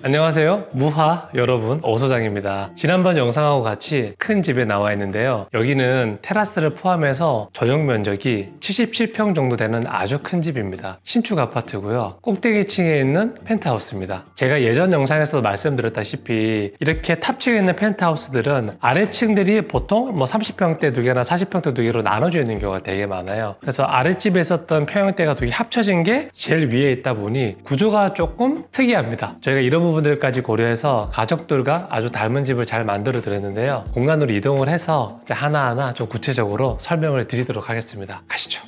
안녕하세요, 무하 여러분, 오소장입니다. 지난번 영상하고 같이 큰 집에 나와 있는데요, 여기는 테라스를 포함해서 전용 면적이 77평 정도 되는 아주 큰 집입니다. 신축 아파트고요, 꼭대기층에 있는 펜트하우스입니다. 제가 예전 영상에서도 말씀드렸다시피 이렇게 탑층에 있는 펜트하우스들은 아래층들이 보통 30평대 2개나 40평대 2개로 나눠져 있는 경우가 되게 많아요. 그래서 아랫집에 있었던 평형대가 2개 합쳐진 게 제일 위에 있다 보니 구조가 조금 특이합니다. 저희가 이런 부분들까지 고려해서 가족들과 아주 닮은 집을 잘 만들어 드렸는데요, 공간으로 이동을 해서 하나하나 좀 구체적으로 설명을 드리도록 하겠습니다. 가시죠.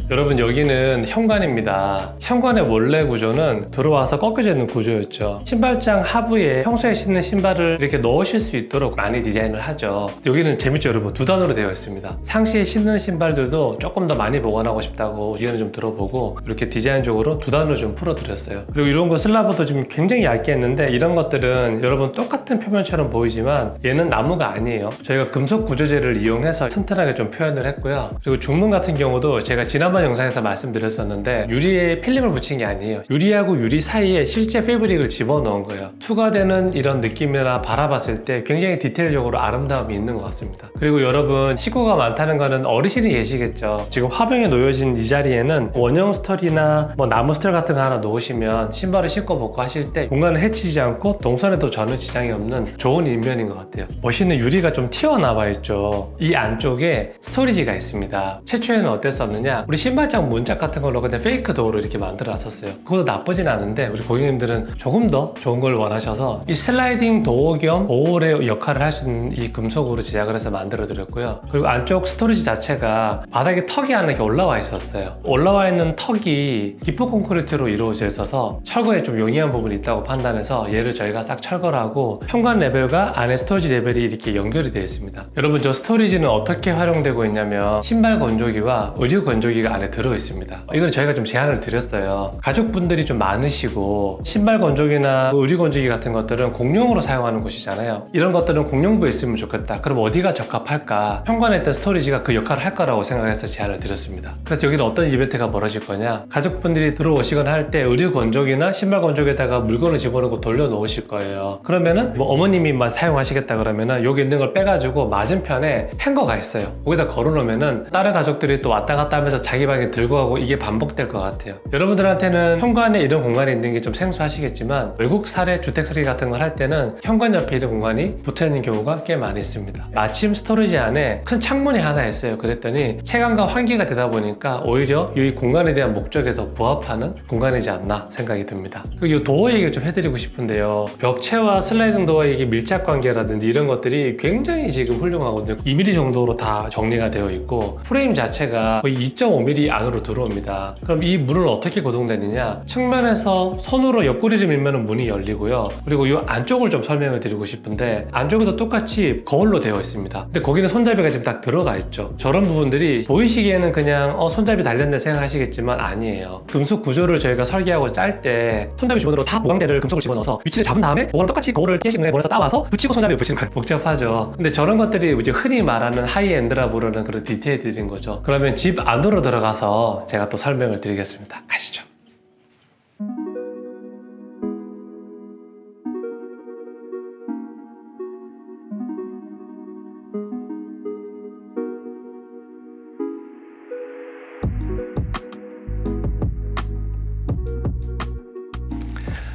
여러분, 여기는 현관입니다. 현관의 원래 구조는 들어와서 꺾여져 있는 구조였죠. 신발장 하부에 평소에 신는 신발을 이렇게 넣으실 수 있도록 많이 디자인을 하죠. 여기는 재밌죠, 여러분? 2단으로 되어 있습니다. 상시에 신는 신발들도 조금 더 많이 보관하고 싶다고 의견을 좀 들어보고 이렇게 디자인적으로 2단으로 좀 풀어드렸어요. 그리고 이런 거 슬라브도 지금 굉장히 얇게 했는데, 이런 것들은 여러분 똑같은 표면처럼 보이지만 얘는 나무가 아니에요. 저희가 금속 구조재를 이용해서 튼튼하게 좀 표현을 했고요. 그리고 중문 같은 경우도 제가 지난번 영상에서 말씀드렸었는데 유리에 필름을 붙인 게 아니에요. 유리하고 유리 사이에 실제 패브릭을 집어넣은 거예요. 투과되는 이런 느낌이나 바라봤을 때 굉장히 디테일적으로 아름다움이 있는 것 같습니다. 그리고 여러분, 식구가 많다는 거는 어르신이 계시겠죠. 지금 화병에 놓여진 이 자리에는 원형 스톨이나 나무 스톨 같은 거 하나 놓으시면 신발을 신고 벗고 하실 때 공간을 해치지 않고 동선에도 전혀 지장이 없는 좋은 인면인 것 같아요. 멋있는 유리가 좀 튀어나와 있죠. 이 안쪽에 스토리지가 있습니다. 최초에는 어땠었느냐, 우리 신발장 문짝 같은 걸로 그냥 페이크 도어로 이렇게 만들어 놨었어요. 그것도 나쁘진 않은데 우리 고객님들은 조금 더 좋은 걸 원하셔서 이 슬라이딩 도어 겸 거울의 역할을 할 수 있는 이 금속으로 제작을 해서 만들어 드렸고요. 그리고 안쪽 스토리지 자체가 바닥에 턱이 하나 이렇게 올라와 있었어요. 올라와 있는 턱이 기포 콘크리트로 이루어져 있어서 철거에 좀 용이한 부분이 있다고 판단해서 얘를 저희가 싹 철거를 하고 현관 레벨과 안에 스토리지 레벨이 이렇게 연결이 되어 있습니다. 여러분, 저 스토리지는 어떻게 활용되고 있냐면 신발 건조기와 의류 건조기가 안에 들어있습니다. 이걸 저희가 좀 제안을 드렸어요. 가족분들이 좀 많으시고 신발 건조기나 의류 건조기 같은 것들은 공용으로 사용하는 곳이잖아요. 이런 것들은 공용부에 있으면 좋겠다. 그럼 어디가 적합할까? 현관에 있던 스토리지가 그 역할을 할 거라고 생각해서 제안을 드렸습니다. 그래서 여기는 어떤 이벤트가 벌어질 거냐, 가족분들이 들어오시거나 할 때 의류 건조기나 신발 건조기에다가 물건을 집어넣고 돌려 놓으실 거예요. 그러면은 어머님이만 사용하시겠다 그러면은 여기 있는 걸 빼가지고 맞은편에 행거가 있어요. 거기다 걸어 놓으면은 다른 가족들이 또 왔다 갔다 하면서 자기 방에 들고 가고 이게 반복될 것 같아요. 여러분들한테는 현관에 이런 공간이 있는 게 좀 생소하시겠지만 외국 사례 주택 설계 같은 걸 할 때는 현관 옆에 이런 공간이 붙어 있는 경우가 꽤 많이 있습니다. 마침 스토리지 안에 큰 창문이 하나 있어요. 그랬더니 채광과 환기가 되다 보니까 오히려 이 공간에 대한 목적에 더 부합하는 공간이지 않나 생각이 듭니다. 그리고 이 도어 얘기를 좀 해드리고 싶은데요, 벽체와 슬라이딩 도어의 이게 밀착 관계라든지 이런 것들이 굉장히 지금 훌륭하거든요. 2mm 정도로 다 정리가 되어 있고 프레임 자체가 거의 2.5mm 안으로 들어옵니다. 그럼 이 문은 어떻게 구동되느냐, 측면에서 손으로 옆구리를 밀면 문이 열리고요. 그리고 이 안쪽을 좀 설명을 드리고 싶은데, 안쪽에도 똑같이 거울로 되어 있습니다. 근데 거기는 손잡이가 지금 딱 들어가 있죠. 저런 부분들이 보이시기에는 그냥 손잡이 달렸네 생각하시겠지만 아니에요. 금속 구조를 저희가 설계하고 짤 때 손잡이 주변으로 다 보강대를 금속을 집어넣어서 위치를 잡은 다음에 그거랑 똑같이 거울을 깨시는 원에서 따와서 붙이고 손잡이를 붙이는 거예요. 복잡하죠. 근데 저런 것들이 이제 흔히 말하는 하이엔드라 부르는 그런 디테일들인 거죠. 그러면 집 안으로 들어가서 제가 또 설명을 드리겠습니다. 가시죠.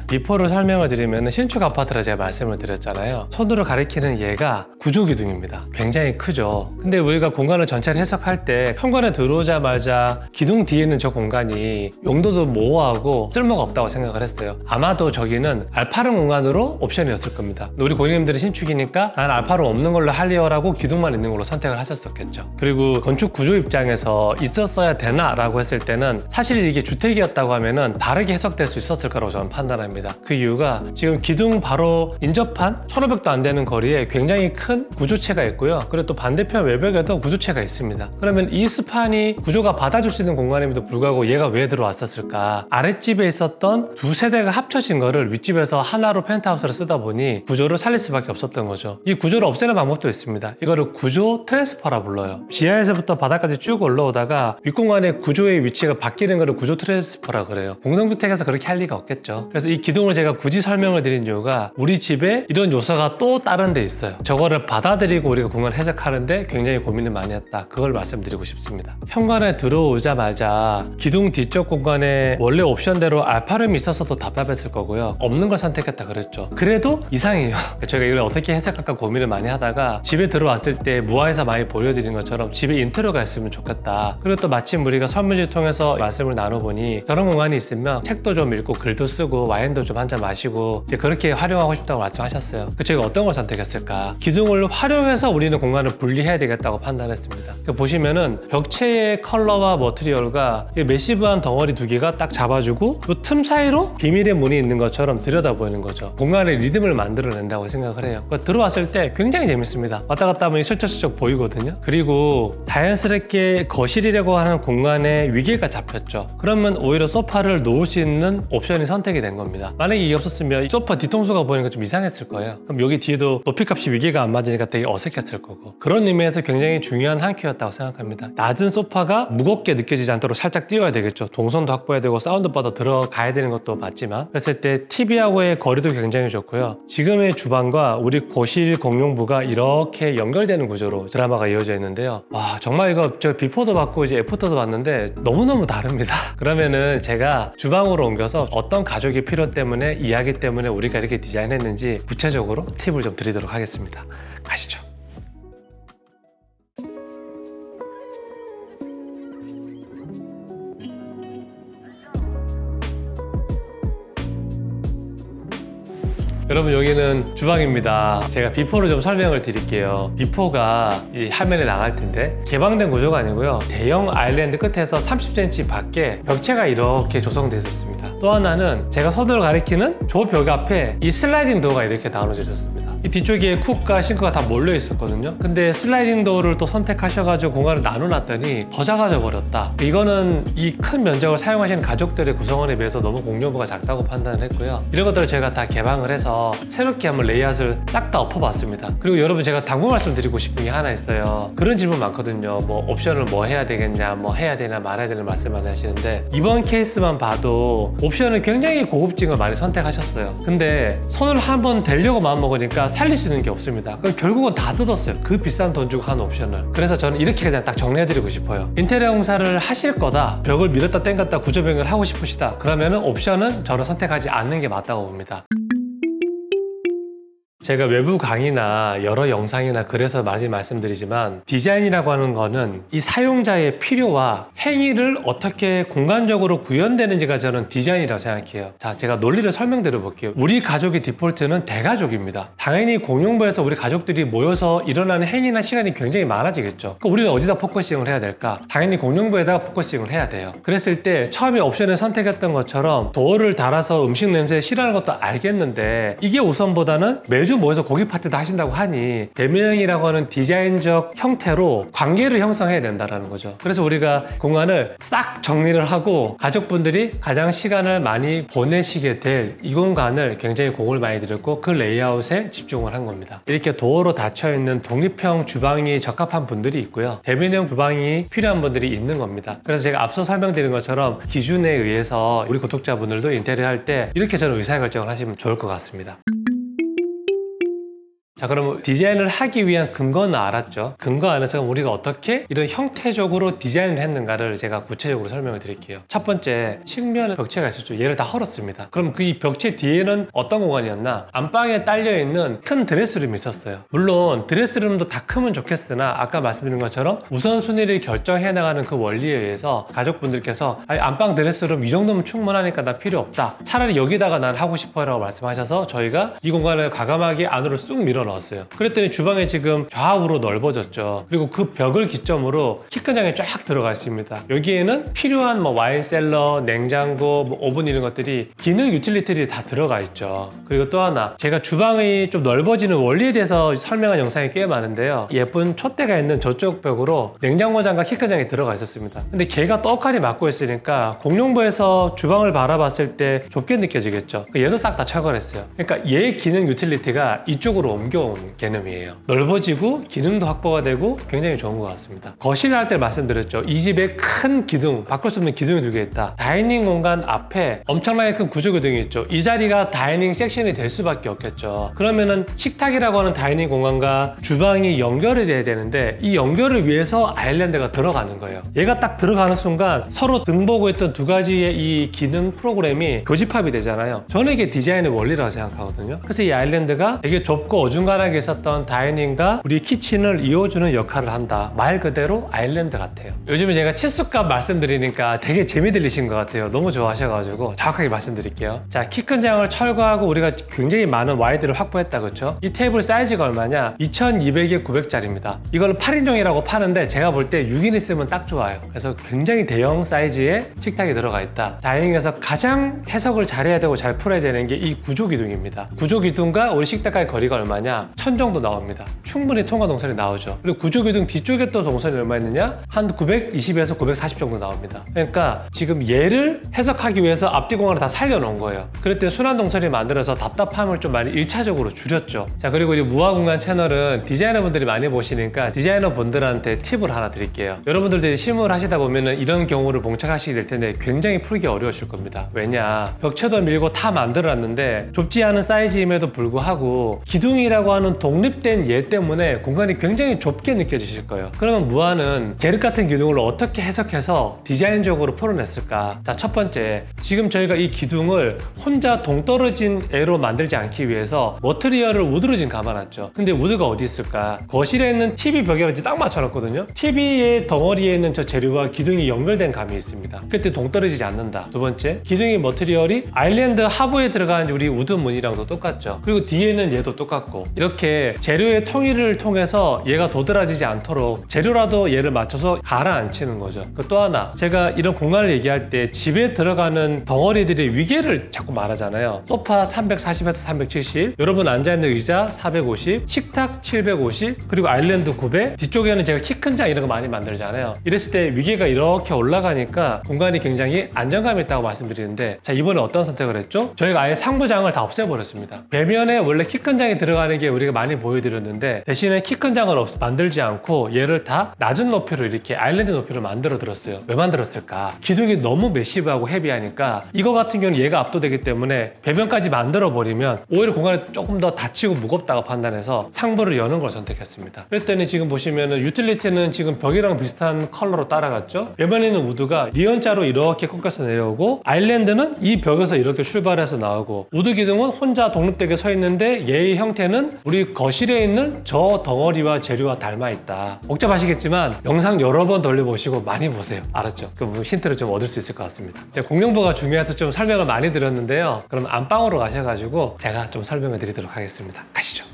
비포를 설명을 드리면 신축 아파트라 제가 말씀을 드렸잖아요. 손으로 가리키는 얘가 구조기둥입니다. 굉장히 크죠. 근데 우리가 공간을 전체를 해석할 때 현관에 들어오자마자 기둥 뒤에 있는 저 공간이 용도도 모호하고 쓸모가 없다고 생각을 했어요. 아마도 저기는 알파룸 공간으로 옵션이었을 겁니다. 우리 고객님들이 신축이니까 난 알파룸 없는 걸로 할리어라고 기둥만 있는 걸로 선택을 하셨었겠죠. 그리고 건축 구조 입장에서 있었어야 되나 라고 했을 때는 사실 이게 주택이었다고 하면은 다르게 해석될 수 있었을 거라고 저는 판단합니다. 합니다. 그 이유가 지금 기둥 바로 인접한 1500도 안 되는 거리에 굉장히 큰 구조체가 있고요. 그리고 또 반대편 외벽에도 구조체가 있습니다. 그러면 이 스판이 구조가 받아줄 수 있는 공간임에도 불구하고 얘가 왜 들어왔었을까? 아랫집에 있었던 두 세대가 합쳐진 거를 윗집에서 하나로 펜트하우스를 쓰다 보니 구조를 살릴 수밖에 없었던 거죠. 이 구조를 없애는 방법도 있습니다. 이거를 구조 트랜스퍼라 불러요. 지하에서부터 바닥까지 쭉 올라오다가 윗공간의 구조의 위치가 바뀌는 거를 구조 트랜스퍼라 그래요. 공동주택에서 그렇게 할 리가 없겠죠. 그래서 이 기둥을 제가 굳이 설명을 드린 이유가 우리 집에 이런 요소가 또 다른 데 있어요. 저거를 받아들이고 우리가 공간을 해석하는데 굉장히 고민을 많이 했다. 그걸 말씀드리고 싶습니다. 현관에 들어오자마자 기둥 뒤쪽 공간에 원래 옵션대로 알파룸이 있어서도 답답했을 거고요. 없는 걸 선택했다 그랬죠. 그래도 이상해요. 저희가 이걸 어떻게 해석할까 고민을 많이 하다가 집에 들어왔을 때 무아에서 많이 보여드린 것처럼 집에 인테리어가 있으면 좋겠다. 그리고 또 마침 우리가 설문지 통해서 말씀을 나눠보니 저런 공간이 있으면 책도 좀 읽고 글도 쓰고 와인도 좀 한잔 마시고 이제 그렇게 활용하고 싶다고 말씀하셨어요. 저희가 어떤 걸 선택했을까? 기둥을 활용해서 우리는 공간을 분리해야 되겠다고 판단했습니다. 보시면은 벽체의 컬러와 머티리얼과 매시브한 덩어리 두 개가 딱 잡아주고 이 틈 사이로 비밀의 문이 있는 것처럼 들여다 보이는 거죠. 공간의 리듬을 만들어낸다고 생각을 해요. 들어왔을 때 굉장히 재밌습니다. 왔다 갔다 하면 슬쩍슬쩍 보이거든요. 그리고 자연스럽게 거실이라고 하는 공간에 위계가 잡혔죠. 그러면 오히려 소파를 놓을 수 있는 옵션이 선택이 된 겁니다. 만약에 이게 없었으면 소파 뒤통수가 보이는 건 좀 이상했을 거예요. 그럼 여기 뒤에도 높이값이 위계가 안 맞으니까 되게 어색했을 거고, 그런 의미에서 굉장히 중요한 한 큐였다고 생각합니다. 낮은 소파가 무겁게 느껴지지 않도록 살짝 띄워야 되겠죠. 동선도 확보해야 되고 사운드 바도 들어가야 되는 것도 맞지만, 그랬을 때 TV하고의 거리도 굉장히 좋고요. 지금의 주방과 우리 거실 공용부가 이렇게 연결되는 구조로 드라마가 이어져 있는데요. 와, 정말 이거 저 비포도 봤고 이제 애프터도 봤는데 너무너무 다릅니다. 그러면은 제가 주방으로 옮겨서 어떤 가족의 필요 때문에, 이야기 때문에 우리가 이렇게 디자인했는지 구체적으로 팁을 좀 드리도록 하겠습니다. 가시죠. 여러분, 여기는 주방입니다. 제가 비포를 좀 설명을 드릴게요. 비포가 이 화면에 나갈 텐데 개방된 구조가 아니고요. 대형 아일랜드 끝에서 30cm 밖에 벽체가 이렇게 조성되어 있었습니다. 또 하나는 제가 손으로 가리키는 저 벽 앞에 이 슬라이딩 도어가 이렇게 나눠져 있었습니다. 이 뒤쪽에 쿡과 싱크가 다 몰려 있었거든요. 근데 슬라이딩 도어를 또 선택하셔가지고 공간을 나눠놨더니 더 작아져 버렸다. 이거는 이 큰 면적을 사용하시는 가족들의 구성원에 비해서 너무 공용부가 작다고 판단을 했고요. 이런 것들을 제가 다 개방을 해서 새롭게 한번 레이아웃을 싹 다 엎어봤습니다. 그리고 여러분, 제가 당부 말씀드리고 싶은 게 하나 있어요. 그런 질문 많거든요. 뭐 옵션을 뭐 해야 되겠냐, 뭐 해야 되나 말아야 되나 말씀 많이 하시는데, 이번 케이스만 봐도 옵션을 굉장히 고급진 걸 많이 선택하셨어요. 근데 손을 한번 대려고 마음먹으니까 살릴 수 있는 게 없습니다. 결국은 다 뜯었어요. 그 비싼 돈 주고 한 옵션을. 그래서 저는 이렇게 그냥 딱 정리해드리고 싶어요. 인테리어 공사를 하실 거다, 벽을 밀었다 땡겼다 구조 변경을 하고 싶으시다, 그러면은 옵션은 저는 선택하지 않는 게 맞다고 봅니다. 제가 외부 강의나 여러 영상이나 글에서 많이 말씀드리지만, 디자인이라고 하는 거는 이 사용자의 필요와 행위를 어떻게 공간적으로 구현되는지가 저는 디자인이라고 생각해요. 자, 제가 논리를 설명드려 볼게요. 우리 가족의 디폴트는 대가족입니다. 당연히 공용부에서 우리 가족들이 모여서 일어나는 행위나 시간이 굉장히 많아지겠죠. 그럼 우리는 어디다 포커싱을 해야 될까? 당연히 공용부에다가 포커싱을 해야 돼요. 그랬을 때 처음에 옵션을 선택했던 것처럼 도어를 달아서 음식 냄새 싫어하는 것도 알겠는데, 이게 우선보다는 매주 모여서 고기 파티도 하신다고 하니 대면형이라고 하는 디자인적 형태로 관계를 형성해야 된다는 거죠. 그래서 우리가 공간을 싹 정리를 하고 가족분들이 가장 시간을 많이 보내시게 될 이 공간을 굉장히 공을 많이 들였고 그 레이아웃에 집중을 한 겁니다. 이렇게 도어로 닫혀있는 독립형 주방이 적합한 분들이 있고요. 대면형 주방이 필요한 분들이 있는 겁니다. 그래서 제가 앞서 설명드린 것처럼 기준에 의해서 우리 구독자분들도 인테리어 할 때 이렇게 저는 의사결정을 하시면 좋을 것 같습니다. 자, 그럼 디자인을 하기 위한 근거는 알았죠. 근거 안에서 우리가 어떻게 이런 형태적으로 디자인을 했는가를 제가 구체적으로 설명을 드릴게요. 첫 번째, 측면 벽체가 있었죠. 얘를 다 헐었습니다. 그럼 그 이 벽체 뒤에는 어떤 공간이었나? 안방에 딸려있는 큰 드레스룸이 있었어요. 물론 드레스룸도 다 크면 좋겠으나 아까 말씀드린 것처럼 우선순위를 결정해 나가는 그 원리에 의해서 가족분들께서 아니, 안방 드레스룸 이 정도면 충분하니까 나 필요 없다, 차라리 여기다가 난 하고 싶어요 라고 말씀하셔서 저희가 이 공간을 과감하게 안으로 쑥 밀어넣었어요. 넣었어요. 그랬더니 주방이 지금 좌우로 넓어졌죠. 그리고 그 벽을 기점으로 키큰장이 쫙 들어가 있습니다. 여기에는 필요한 뭐 와인 셀러, 냉장고, 뭐 오븐 이런 것들이 기능 유틸리티들이 다 들어가 있죠. 그리고 또 하나, 제가 주방이 좀 넓어지는 원리에 대해서 설명한 영상이 꽤 많은데요. 예쁜 촛대가 있는 저쪽 벽으로 냉장고장과 키큰장이 들어가 있었습니다. 근데 걔가 떡하니 막고 있으니까 공용부에서 주방을 바라봤을 때 좁게 느껴지겠죠. 얘도 싹 다 철거했어요. 그러니까 얘 기능 유틸리티가 이쪽으로 옮겨온 개념이에요. 넓어지고 기능도 확보가 되고 굉장히 좋은 것 같습니다. 거실을 할 때 말씀드렸죠. 이 집에 큰 기둥, 바꿀 수 없는 기둥이 2개 있다. 다이닝 공간 앞에 엄청나게 큰 구조 기둥이 있죠. 이 자리가 다이닝 섹션이 될 수밖에 없겠죠. 그러면은 식탁이라고 하는 다이닝 공간과 주방이 연결이 돼야 되는데 이 연결을 위해서 아일랜드가 들어가는 거예요. 얘가 딱 들어가는 순간 서로 등보고 있던 두 가지의 이 기능 프로그램이 교집합이 되잖아요. 저는 이게 디자인의 원리라고 생각하거든요. 그래서 이 아일랜드가 되게 좁고 어중간하게 있었던 다이닝과 우리 키친을 이어주는 역할을 한다. 말 그대로 아일랜드 같아요. 요즘에 제가 치수값 말씀드리니까 되게 재미 들리신 것 같아요. 너무 좋아하셔가지고 정확하게 말씀드릴게요. 자, 키 큰 장을 철거하고 우리가 굉장히 많은 와이드를 확보했다, 그렇죠? 이 테이블 사이즈가 얼마냐? 2200에 900짜리입니다. 이걸 8인용이라고 파는데 제가 볼 때 6인 있으면 딱 좋아요. 그래서 굉장히 대형 사이즈의 식탁이 들어가 있다. 다이닝에서 가장 해석을 잘해야 되고 잘 풀어야 되는 게 이 구조 기둥입니다. 구조 기둥과 우리 식탁과의 거리가 얼마냐? 1000 정도 나옵니다. 충분히 통과 동선이 나오죠. 그리고 구조 기둥 뒤쪽에 또 동선이 얼마 있느냐? 한 920에서 940 정도 나옵니다. 그러니까 지금 얘를 해석하기 위해서 앞뒤 공간을 다 살려놓은 거예요. 그랬더니 순환 동선이 만들어서 답답함을 좀 많이 1차적으로 줄였죠. 자, 그리고 이 무화 공간 채널은 디자이너 분들이 많이 보시니까 디자이너 분들한테 팁을 하나 드릴게요. 여러분들도 이제 실무를 하시다 보면은 이런 경우를 봉착하시게 될 텐데 굉장히 풀기 어려우실 겁니다. 왜냐? 벽체도 밀고 다 만들어놨는데 좁지 않은 사이즈임에도 불구하고 기둥이라고 하는 독립된 얘 때문에 공간이 굉장히 좁게 느껴지실 거예요. 그러면 무화는 계륵 같은 기둥을 어떻게 해석해서 디자인적으로 풀어냈을까? 자, 첫 번째, 지금 저희가 이 기둥을 혼자 동떨어진 애로 만들지 않기 위해서 머트리얼을 우드로 지금 감아놨죠. 근데 우드가 어디 있을까? 거실에 있는 TV 벽에 딱 맞춰놨거든요. TV의 덩어리에 있는 저 재료와 기둥이 연결된 감이 있습니다. 그때 동떨어지지 않는다. 두 번째, 기둥의 머트리얼이 아일랜드 하부에 들어간 우리 우드 무늬랑도 똑같죠. 그리고 뒤에는 얘도 똑같고, 이렇게 재료의 통일을 통해서 얘가 도드라지지 않도록 재료라도 얘를 맞춰서 가라앉히는 거죠. 또 하나, 제가 이런 공간을 얘기할 때 집에 들어가는 덩어리들의 위계를 자꾸 말하잖아요. 소파 340에서 370, 여러분 앉아있는 의자 450, 식탁 750, 그리고 아일랜드 900, 뒤쪽에는 제가 키 큰 장 이런 거 많이 만들잖아요. 이랬을 때 위계가 이렇게 올라가니까 공간이 굉장히 안정감이 있다고 말씀드리는데, 자, 이번에 어떤 선택을 했죠? 저희가 아예 상부장을 다 없애버렸습니다. 배면에 원래 키 큰 장이 들어가는 게 우리가 많이 보여드렸는데, 대신에 키 큰 장을 만들지 않고 얘를 다 낮은 높이로 이렇게 아일랜드 높이로 만들어 들었어요. 왜 만들었을까? 기둥이 너무 매시브하고 헤비하니까 이거 같은 경우는 얘가 압도되기 때문에 배면까지 만들어 버리면 오히려 공간이 조금 더 닫히고 무겁다고 판단해서 상부를 여는 걸 선택했습니다. 그랬더니 지금 보시면은 유틸리티는 지금 벽이랑 비슷한 컬러로 따라갔죠. 배면에 있는 우드가 니은자로 이렇게 꺾여서 내려오고, 아일랜드는 이 벽에서 이렇게 출발해서 나오고, 우드 기둥은 혼자 독립되게 서 있는데 얘의 형태는 우리 거실에 있는 저 덩어리와 재료와 닮아 있다. 복잡하시겠지만 영상 여러 번 돌려보시고 많이 보세요. 알았죠? 그럼 힌트를 좀 얻을 수 있을 것 같습니다. 제가 공룡부가 중요해서 좀 설명을 많이 드렸는데요. 그럼 안방으로 가셔가지고 제가 좀 설명을 드리도록 하겠습니다. 가시죠.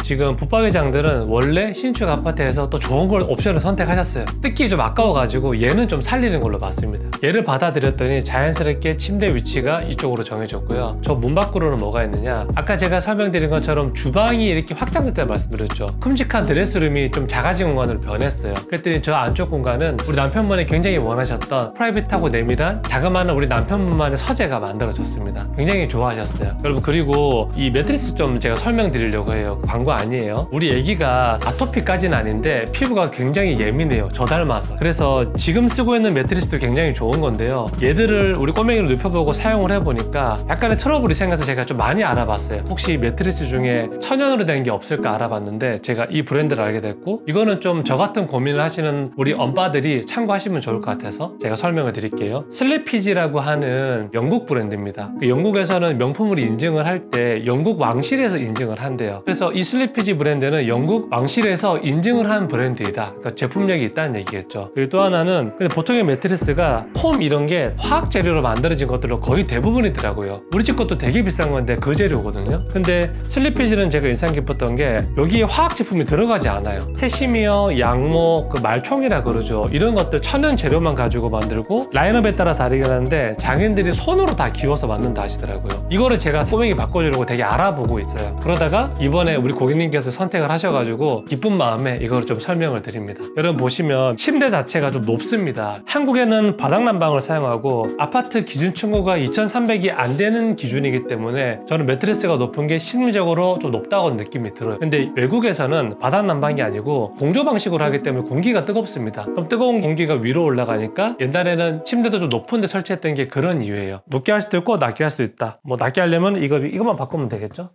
지금 붙박이장들은 원래 신축 아파트에서 또 좋은 걸 옵션을 선택하셨어요. 뜯기 좀 아까워가지고 얘는 좀 살리는 걸로 봤습니다. 얘를 받아들였더니 자연스럽게 침대 위치가 이쪽으로 정해졌고요. 저 문 밖으로는 뭐가 있느냐, 아까 제가 설명드린 것처럼 주방이 이렇게 확장됐다고 말씀드렸죠. 큼직한 드레스룸이 좀 작아진 공간으로 변했어요. 그랬더니 저 안쪽 공간은 우리 남편분이 굉장히 원하셨던 프라이빗하고 내밀한 자그마한 우리 남편분만의 서재가 만들어졌습니다. 굉장히 좋아하셨어요. 여러분, 그리고 이 매트리스 좀 제가 설명드리려고 해요. 광고 아니에요. 우리 애기가 아토피까지는 아닌데 피부가 굉장히 예민해요. 저 닮아서. 그래서 지금 쓰고 있는 매트리스도 굉장히 좋은 건데요. 얘들을 우리 꼬맹이를 눕혀보고 사용을 해보니까 약간의 트러블이 생겨서 제가 좀 많이 알아봤어요. 혹시 매트리스 중에 천연으로 된 게 없을까 알아봤는데 제가 이 브랜드를 알게 됐고, 이거는 좀 저 같은 고민을 하시는 우리 엄빠들이 참고하시면 좋을 것 같아서 제가 설명을 드릴게요. 슬리피지라고 하는 영국 브랜드입니다. 영국에서는 명품을 인증을 할 때 영국 왕실에서 인증을 한대요. 그래서 이 슬리피지 브랜드는 영국 왕실에서 인증을 한 브랜드이다. 그러니까 제품력이 있다는 얘기겠죠. 그리고 또 하나는 보통의 매트리스가 폼 이런 게 화학 재료로 만들어진 것들로 거의 대부분이더라고요. 우리 집 것도 되게 비싼 건데 그 재료거든요. 근데 슬리피지는 제가 인상 깊었던 게 여기에 화학 제품이 들어가지 않아요. 캐시미어, 양목, 그 말총이라 그러죠. 이런 것들 천연 재료만 가지고 만들고 라인업에 따라 다르긴 한데 장인들이 손으로 다 기워서 만든다 하시더라고요. 이거를 제가 꼬맹이 바꿔주려고 되게 알아보고 있어요. 그러다가 이번에 우리 고객님께서 선택을 하셔가지고 기쁜 마음에 이걸 좀 설명을 드립니다. 여러분 보시면 침대 자체가 좀 높습니다. 한국에는 바닥난방을 사용하고 아파트 기준 층고가 2300이 안 되는 기준이기 때문에 저는 매트리스가 높은 게 심리적으로 좀 높다고 느낌이 들어요. 근데 외국에서는 바닥난방이 아니고 공조 방식으로 하기 때문에 공기가 뜨겁습니다. 그럼 뜨거운 공기가 위로 올라가니까 옛날에는 침대도 좀 높은 데 설치했던 게 그런 이유예요. 높게 할 수도 있고 낮게 할 수도 있다. 뭐 낮게 하려면 이것만 바꾸면 되겠죠?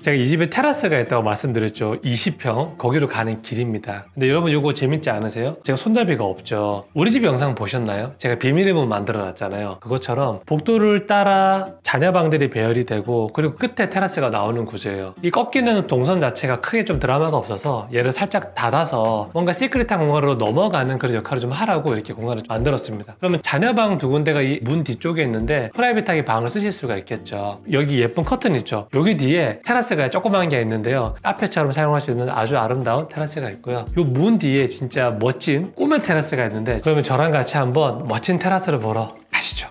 제가 이 집에 테라스가 있다고 말씀드렸죠. 20평 거기로 가는 길입니다. 근데 여러분 이거 재밌지 않으세요? 제가 손잡이가 없죠. 우리 집 영상 보셨나요? 제가 비밀의 문 만들어 놨잖아요. 그것처럼 복도를 따라 자녀방들이 배열이 되고 그리고 끝에 테라스가 나오는 구조예요. 이 꺾이는 동선 자체가 크게 좀 드라마가 없어서 얘를 살짝 닫아서 뭔가 시크릿한 공간으로 넘어가는 그런 역할을 좀 하라고 이렇게 공간을 만들었습니다. 그러면 자녀방 두 군데가 이 문 뒤쪽에 있는데 프라이빗하게 방을 쓰실 수가 있겠죠. 여기 예쁜 커튼 있죠. 여기 뒤에 테라스가 조그만 게 있는데요. 카페처럼 사용할 수 있는 아주 아름다운 테라스가 있고요. 이 문 뒤에 진짜 멋진 꿈의 테라스가 있는데 그러면 저랑 같이 한번 멋진 테라스를 보러 가시죠.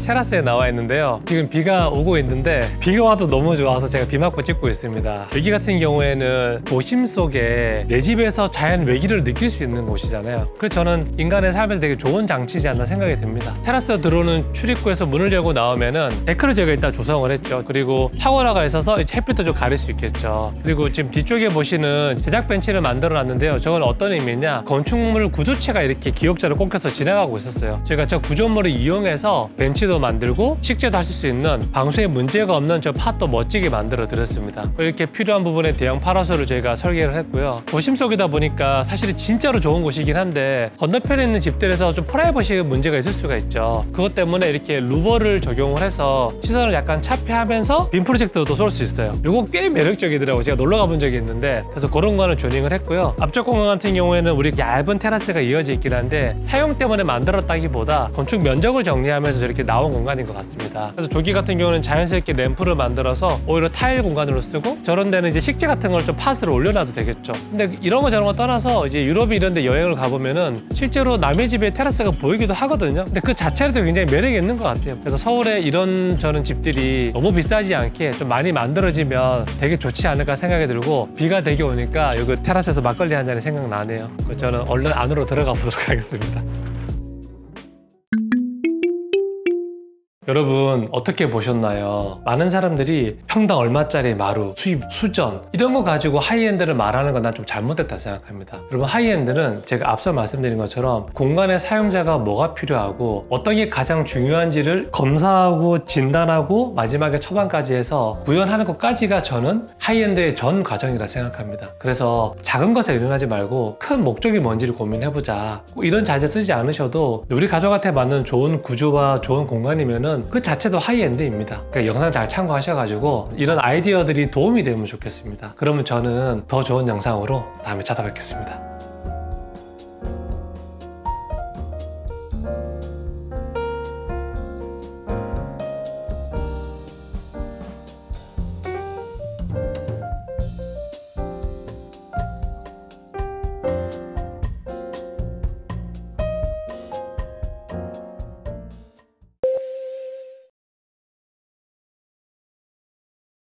테라스에 나와 있는데요. 지금 비가 오고 있는데 비가 와도 너무 좋아서 제가 비 맞고 찍고 있습니다. 여기 같은 경우에는 도심 속에 내 집에서 자연 외기를 느낄 수 있는 곳이잖아요. 그래서 저는 인간의 삶에서 되게 좋은 장치지 않나 생각이 듭니다. 테라스에 들어오는 출입구에서 문을 열고 나오면은 데크를 제가 일단 조성을 했죠. 그리고 샤워라가 있어서 햇빛도 좀 가릴 수 있겠죠. 그리고 지금 뒤쪽에 보시는 제작 벤치를 만들어 놨는데요. 저건 어떤 의미냐, 건축물 구조체가 이렇게 기역자로 꽂혀서 지나가고 있었어요. 제가 저 구조물을 이용해서 벤치도 만들고 식재도 하실 수 있는 방수에 문제가 없는 저 팟도 멋지게 만들어 드렸습니다. 이렇게 필요한 부분에 대형 파라솔을 저희가 설계를 했고요. 도심 속이다 보니까 사실은 진짜로 좋은 곳이긴 한데 건너편에 있는 집들에서 좀 프라이버시 문제가 있을 수가 있죠. 그것 때문에 이렇게 루버를 적용을 해서 시선을 약간 차폐하면서 빔 프로젝트도 쏠 수 있어요. 이거 꽤 매력적이더라고요. 제가 놀러 가본 적이 있는데 그래서 그런 거는 튜닝을 했고요. 앞쪽 공간 같은 경우에는 우리 얇은 테라스가 이어져 있긴 한데 사용 때문에 만들었다기보다 건축 면적을 정리하면서 저렇게 나온 공간인 것 같습니다. 그래서 저기 같은 경우는 자연스럽게 램프를 만들어서 오히려 타일 공간으로 쓰고 저런 데는 이제 식재 같은 걸 좀 팟을 올려놔도 되겠죠. 근데 이런 거 저런 거 떠나서 이제 유럽 이런 데 여행을 가보면은 실제로 남의 집에 테라스가 보이기도 하거든요. 근데 그 자체로도 굉장히 매력이 있는 것 같아요. 그래서 서울에 이런 저런 집들이 너무 비싸지 않게 좀 많이 만들어지면 되게 좋지 않을까 생각이 들고 비가 되게 오니까 여기 테라스에서 막걸리 한 잔이 생각나네요. 저는 얼른 안으로 들어가 보도록 하겠습니다. 여러분 어떻게 보셨나요? 많은 사람들이 평당 얼마짜리 마루, 수입, 수전 이런 거 가지고 하이엔드를 말하는 건 난 좀 잘못됐다 생각합니다. 여러분 하이엔드는 제가 앞서 말씀드린 것처럼 공간의 사용자가 뭐가 필요하고 어떤 게 가장 중요한지를 검사하고 진단하고 마지막에 처방까지 해서 구현하는 것까지가 저는 하이엔드의 전 과정이라 생각합니다. 그래서 작은 것에 일어나지 말고 큰 목적이 뭔지를 고민해보자. 이런 자세 쓰지 않으셔도 우리 가족한테 맞는 좋은 구조와 좋은 공간이면은 그 자체도 하이엔드입니다. 그러니까 영상 잘 참고하셔가지고 이런 아이디어들이 도움이 되면 좋겠습니다. 그러면 저는 더 좋은 영상으로 다음에 찾아뵙겠습니다.